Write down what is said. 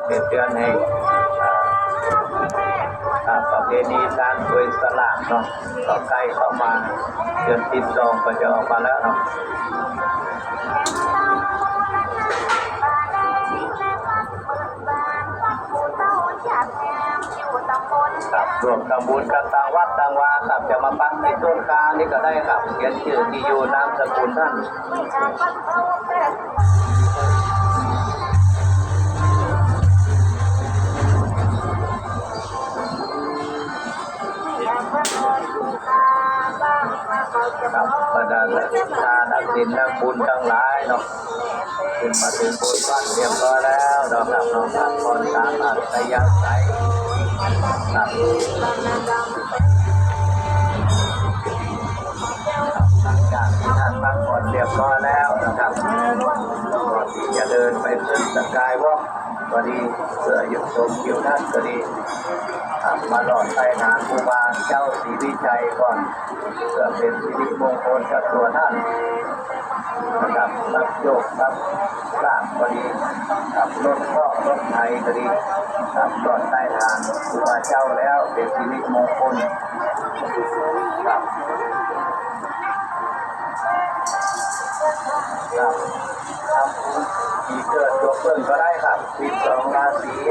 เป็นเดือนให้ประเพณีการโดยสลากเนาะต่อใกล้เข้ามาเดือน12ก็จะออกมาแล้วเนาะครับรวมทำบุญกันต่างวัดต่างวาครับจะมาปักที่ต้นกลางนี่ก็ได้ครับเขียนชื่อที่อยู่นามสกุลท่านครับบรรดาทานนักศิลป์นักบุญทั้งหลายเนาะขึ้นมาถึงบนวัดเรียบร้อยแล้วเราครับน้องพักผ่อนตามอัธยาศัยครับหลังจากที่ท่านพักผ่อนเรียบร้อยแล้วนะครับก่อนที่จะเดินไปขึ้นสกายวอล์กก็ดีเพื่อหยุดชมวิวท่านก็ดีมาหลอดใต้งานครูบาเจ้าศรีวิชัยก่อนเพื่อเป็นสิริมงคลกับตัวท่านนะครับรับโยกรับลากก็ดีขับรถก็รถไทยก็ดีขับรถใต้ทางครูบาเจ้าแล้วเป็นสิริมงคลครับครับมีเกิดตัวเพิ่มก็ได้ครับ12 ราศี